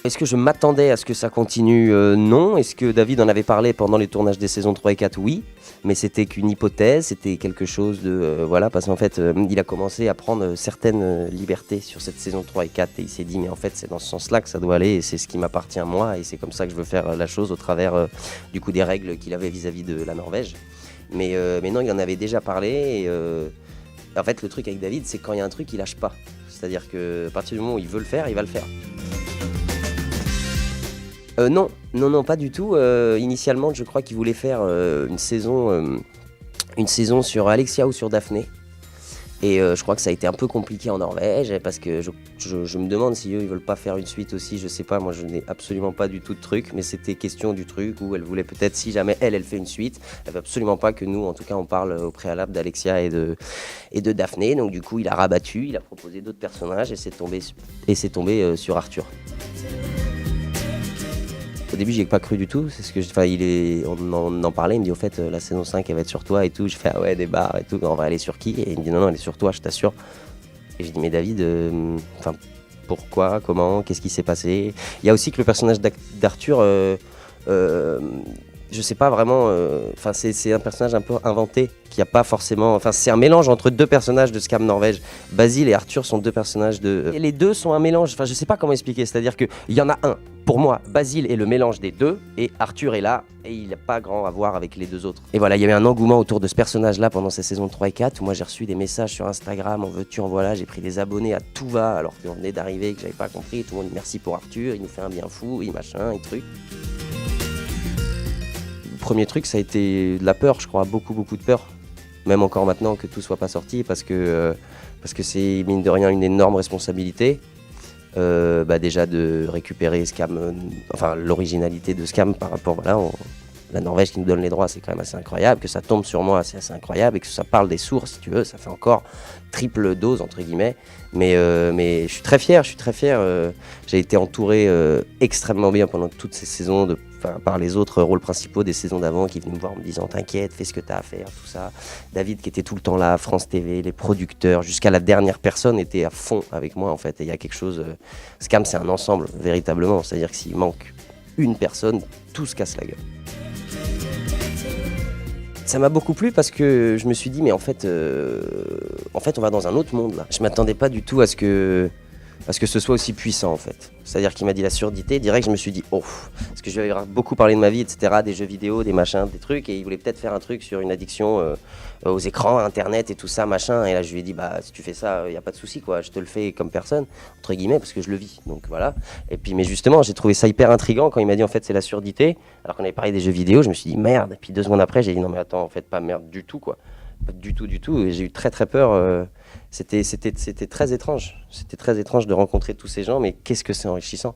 est-ce que je m'attendais à ce que ça continue? Non. Est-ce que David en avait parlé pendant les tournages des saisons 3 et 4? Oui. Mais c'était qu'une hypothèse, c'était quelque chose de... voilà, parce qu'en fait, il a commencé à prendre certaines libertés sur cette saison 3 et 4 et il s'est dit, mais en fait, c'est dans ce sens-là que ça doit aller et c'est ce qui m'appartient moi et c'est comme ça que je veux faire la chose au travers du coup des règles qu'il avait vis-à-vis de la Norvège. Mais non, il en avait déjà parlé et en fait, le truc avec David, c'est quand il y a un truc, il lâche pas. C'est-à-dire qu'à partir du moment où il veut le faire, il va le faire. Non, pas du tout. Initialement, je crois qu'il voulait faire une saison sur Alexia ou sur Daphné. Et je crois que ça a été un peu compliqué en Norvège parce que je me demande si eux ils veulent pas faire une suite aussi, je sais pas, moi je n'ai absolument pas du tout de truc, mais c'était question du truc où elle voulait peut-être, si jamais elle fait une suite, elle veut absolument pas que nous en tout cas on parle au préalable d'Alexia et de Daphné, donc du coup il a rabattu, il a proposé d'autres personnages et c'est tombé sur Arthur. Au début, j'y ai pas cru du tout. C'est ce que, on en parlait. Il me dit au fait, la saison 5 elle va être sur toi et tout. Je fais ah ouais, des bars et tout. On va aller sur qui? Et il me dit non, elle est sur toi, je t'assure. Et je dis mais David, pourquoi, comment, qu'est-ce qui s'est passé? Il y a aussi que le personnage d'Arthur, je sais pas vraiment. C'est un personnage un peu inventé qui a pas forcément. Enfin, c'est un mélange entre deux personnages de Scam Norvège. Basile et Arthur sont deux personnages de. Et les deux sont un mélange. Enfin, je sais pas comment expliquer. C'est-à-dire que il y en a un. Pour moi, Basile est le mélange des deux et Arthur est là et il n'a pas grand à voir avec les deux autres. Et voilà, il y a eu un engouement autour de ce personnage-là pendant ces saisons 3 et 4 où moi j'ai reçu des messages sur Instagram, en veux-tu, en voilà, j'ai pris des abonnés à tout va alors qu'on venait d'arriver et que j'avais pas compris. Tout le monde dit merci pour Arthur, il nous fait un bien fou, et machin, et truc. Le premier truc, ça a été de la peur, je crois, beaucoup de peur. Même encore maintenant que tout soit pas sorti parce que c'est mine de rien une énorme responsabilité. Déjà de récupérer Scam, l'originalité de Scam par rapport, la Norvège qui nous donne les droits, c'est quand même assez incroyable, que ça tombe sur moi, c'est assez incroyable, et que ça parle des sources, si tu veux, ça fait encore triple dose, entre guillemets, mais je suis très fier, j'ai été entouré extrêmement bien pendant toutes ces saisons, par les autres rôles principaux des saisons d'avant qui venaient me voir en me disant t'inquiète, fais ce que t'as à faire, tout ça. David qui était tout le temps là, France TV, les producteurs, jusqu'à la dernière personne était à fond avec moi en fait. Et il y a quelque chose, Scam c'est un ensemble véritablement, c'est-à-dire que s'il manque une personne, tout se casse la gueule. Ça m'a beaucoup plu parce que je me suis dit mais en fait on va dans un autre monde là. Je m'attendais pas du tout à ce que ce soit aussi puissant en fait. C'est-à-dire qu'il m'a dit la surdité, direct je me suis dit oh, parce que je lui avais beaucoup parlé de ma vie, etc., des jeux vidéo, des machins, des trucs, et il voulait peut-être faire un truc sur une addiction aux écrans, à internet et tout ça, machin, et là je lui ai dit bah si tu fais ça, il n'y a pas de souci quoi, je te le fais comme personne, entre guillemets, parce que je le vis, donc voilà. Et puis mais justement j'ai trouvé ça hyper intriguant quand il m'a dit en fait c'est la surdité, alors qu'on avait parlé des jeux vidéo, je me suis dit merde, et puis 2 secondes après j'ai dit non mais attends en fait pas merde du tout quoi. Pas du tout, et j'ai eu très peur. C'était très étrange. C'était très étrange de rencontrer tous ces gens, mais qu'est-ce que c'est enrichissant.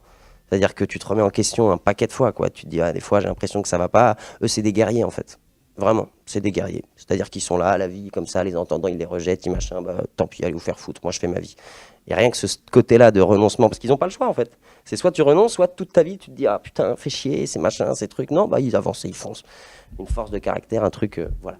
C'est-à-dire que tu te remets en question un paquet de fois, quoi. Tu te dis, ah, des fois j'ai l'impression que ça va pas. Eux, c'est des guerriers en fait. Vraiment, c'est des guerriers. C'est-à-dire qu'ils sont là à la vie, comme ça, les entendant, ils les rejettent, ils machin, bah tant pis, allez vous faire foutre, moi je fais ma vie. Et rien que ce côté-là de renoncement, parce qu'ils n'ont pas le choix en fait. C'est soit tu renonces, soit toute ta vie tu te dis, ah putain, fais chier, c'est machin, ces trucs. Non, bah ils avancent et ils foncent. Une force de caractère, un truc, voilà.